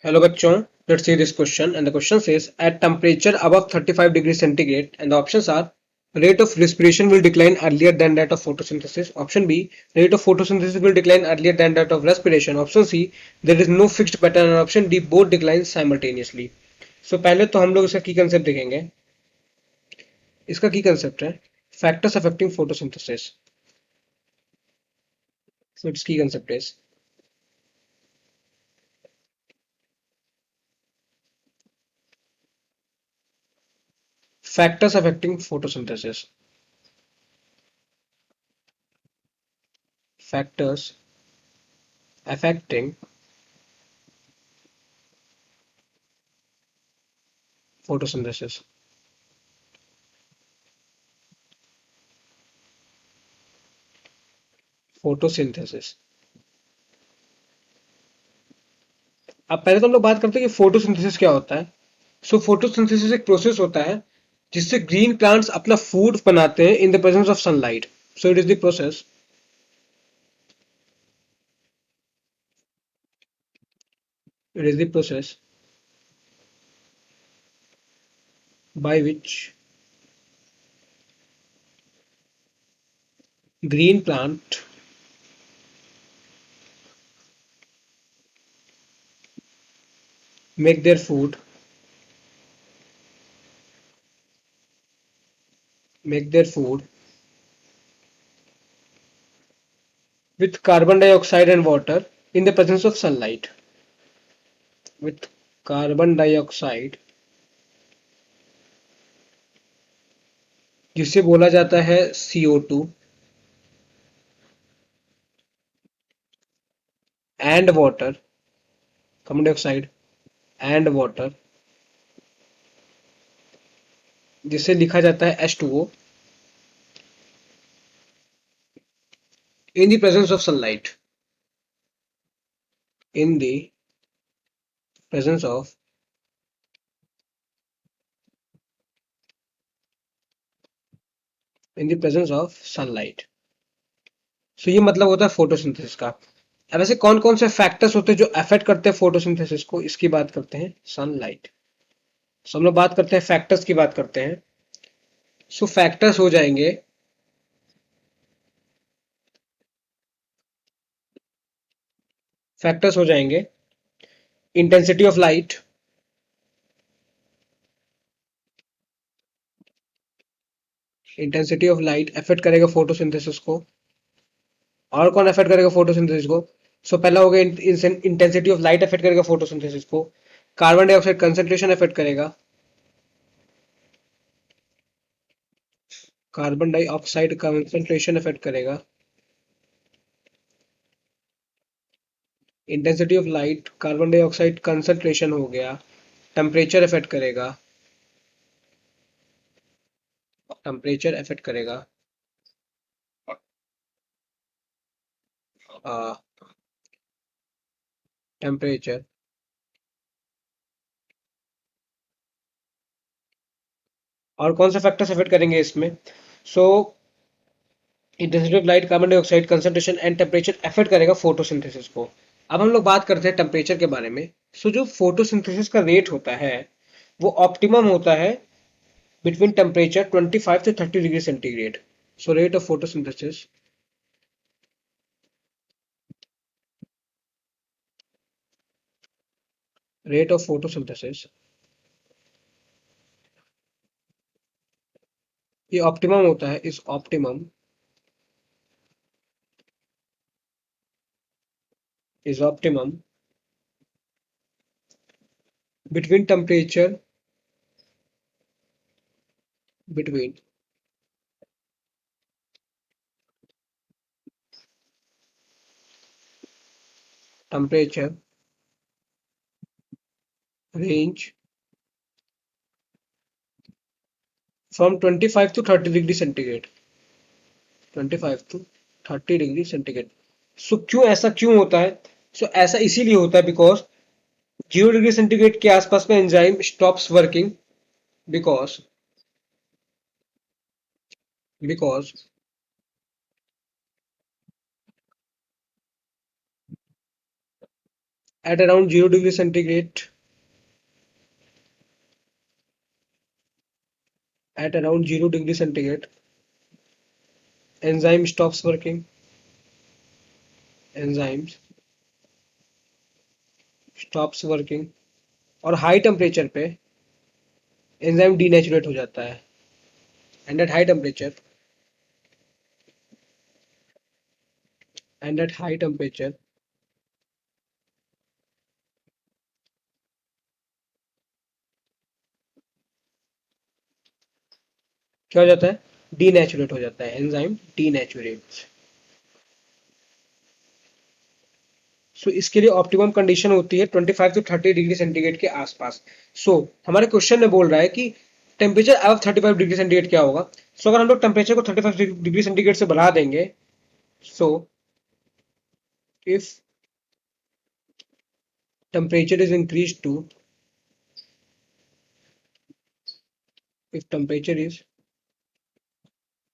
Hello bachon, let's see this question and the question says at temperature above 35 degrees centigrade and the options are rate of respiration will decline earlier than that of photosynthesis. Option B, rate of photosynthesis will decline earlier than that of respiration. Option C, there is no fixed pattern and option D, both decline simultaneously. So पहले तो हम लोग इसका की concept देखेंगे. इसका की concept है factors affecting photosynthesis. So its key concept is factors affecting photosynthesis. Factors affecting photosynthesis. Photosynthesis. अब पहले तो हम लोग बात करते हैं कि फोटोसिंथेसिस क्या होता है. सो फोटोसिंथेसिस एक प्रोसेस होता है जिससे ग्रीन प्लांट्स अपना फूड बनाते हैं in the presence of sunlight. So it is the process. It is the process by which green plant make their food make their food with carbon dioxide and water in the presence of sunlight. With carbon dioxide जिसे बोला जाता है CO2 and water. Carbon dioxide and water जिसे लिखा जाता है H2O in the presence of sunlight. In the presence of in the presence of sunlight. So ये मतलब होता है फोटोसिंथेसिस का. अब ऐसे कौन कौन से फैक्टर्स होते हैं जो अफेक्ट करते हैं फोटोसिंथेसिस को, इसकी बात करते हैं. सनलाइट. सो हम लोग बात करते हैं फैक्टर्स की बात करते हैं. सो फैक्टर्स हो जाएंगे. फैक्टर्स हो जाएंगे intensity of light. Intensity of light affect करेगा फोटोसिंथेसिस को. और कौन अफेक्ट करेगा फोटोसिंथेसिस को? सो पहला हो गया इंटेंसिटी ऑफ लाइट अफेक्ट करेगा फोटोसिंथेसिस को. कार्बन डाइऑक्साइड कंसेंट्रेशन अफेक्ट करेगा. कार्बन डाइऑक्साइड कंसेंट्रेशन अफेक्ट करेगा. Intensity of light, carbon dioxide concentration हो गया. टेम्परेचर अफेक्ट करेगा. टेम्परेचर अफेक्ट करेगा. टेम्परेचर. और कौन से फैक्टर्स अफेक्ट करेंगे इसमें? सो intensity of light, carbon dioxide concentration and temperature affect करेगा फोटोसिंथेसिस को. अब हम लोग बात करते हैं टेम्परेचर के बारे में. सो जो फोटोसिंथेसिस का रेट होता है वो ऑप्टिमम होता है between temperature 25 to 30 degree centigrade. So rate of photosynthesis rate of photosynthesis ये ऑप्टिमम होता है. Is optimum between temperature between temperature range from 25 to 30 degree centigrade. 25 to 30 degree centigrade. So क्यों ऐसा क्यों होता है? सो ऐसा इसीलिए होता है बिकॉज 0 डिग्री सेंटीग्रेड के आसपास में enzyme stops working. Because because at around 0 degree centigrade, at around 0 degree centigrade, enzyme stops working, enzymes stops working, और हाई टेम्परेचर पे एंजाइम डीनेचुरेट हो जाता है, and at high temperature, and at high temperature क्या हो जाता है, डीनेचुरेट हो जाता है, एंजाइम डीनेचुरेट्स। सो इसके लिए ऑप्टिमम कंडीशन होती है 25 to 30 डिग्री सेंटीग्रेड के आसपास। सो हमारे क्वेश्चन में बोल रहा है कि टेम्परेचर अब 35 डिग्री सेंटीग्रेड क्या होगा। सो अगर हम लोग टेम्परेचर को 35 डिग्री सेंटीग्रेड से बढ़ा देंगे, so if temperature is increase to, if temperature is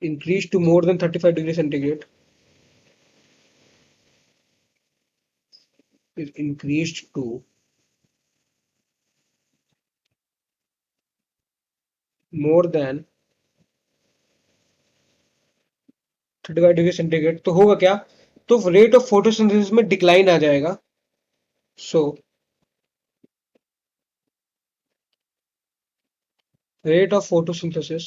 increased to more than 35 degree centigrade, is increased to more than 35 degree centigrade, तो होगा क्या, तो रेट ऑफ फोटोसिंथेसिस में डिक्लाइन आ जाएगा। सो रेट ऑफ फोटोसिंथेसिस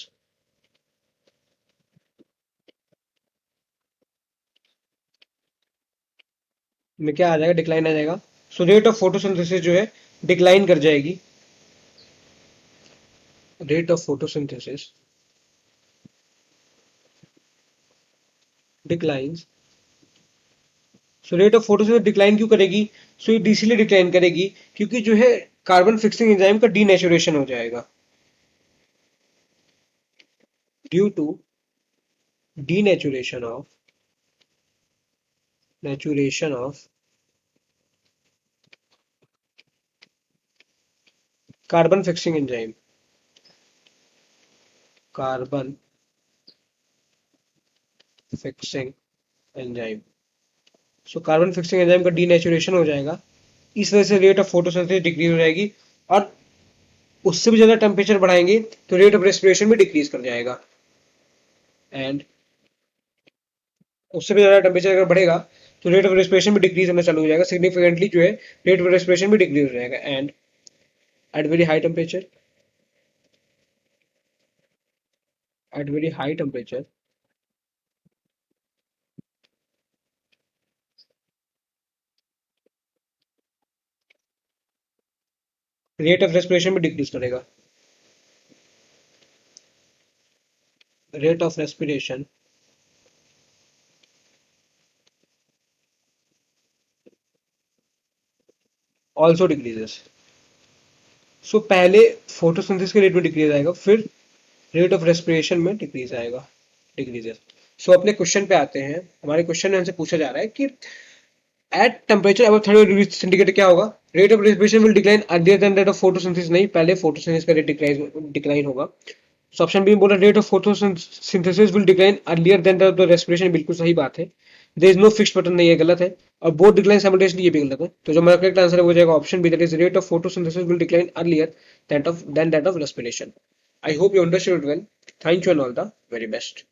में क्या आ जाएगा, डिक्लाइन आ जाएगा। सो रेट ऑफ फोटोसिंथेसिस जो है डिक्लाइन कर जाएगी, rate of photosynthesis declines. So rate of photosynthesis decline क्यों करेगी, सो ये इसलिए डिक्लाइन करेगी क्योंकि जो है कार्बन फिक्सिंग एंजाइम का डीनेचुरेशन हो जाएगा, due to denaturation of naturation of carbon fixing enzyme, carbon fixing enzyme। So carbon fixing enzyme का डीनेचुरेशन हो जाएगा, इस वजह से रेट ऑफ फोटोसिंथेसिस डिक्रीज हो जाएगी, और उससे भी ज्यादा टेम्परेचर बढ़ाएंगे तो रेट ऑफ रेस्पिरेशन भी डिक्रीज कर जाएगा, एंड उससे भी ज्यादा टेम्परेचर अगर बढ़ेगा तो रेट ऑफ रेस्पिरेशन भी डिक्रीज होना चालू हो जाएगा, सिग्निफिकेंटली जो है रेट ऑफ रेस्पिरेशन भी डिक्रीज हो जाएगा, and at very high temperature, at very high temperature rate of respiration भी डिक्रीज करेगा, rate of respiration also decreases. So पहले फोटोसिंथेसिस के रेट में डिक्रीज आएगा, फिर रेट ऑफ रेस्पिरेशन में डिक्रीज आएगा, डिक्रीजेस। सो अपने क्वेश्चन पे आते हैं। हमारे क्वेश्चन में हमसे पूछा जा रहा है कि एट टेम्परेचर अब 30 डिग्री सेंटीग्रेड क्या होगा, rate of respiration will decline earlier than rate of photosynthesis, नहीं, पहले फोटोसिंथेसिस का रेट डिक्लाइन होगा। सो ऑप्शन बी में बोला rate of photosynthesis will decline earlier than rate of respiration, बिल्कुल सही बात है, there is no fixed pattern, नहीं है, गलत है, और बोथ डिक्लाइन साइमल्टेनियसली, ये भी गलत है। तो जो हमारा करेक्ट आंसर है वो जाएगा option B, that is rate of photosynthesis will decline earlier than that of respiration. I hope you understood well. Thank you and all the very best.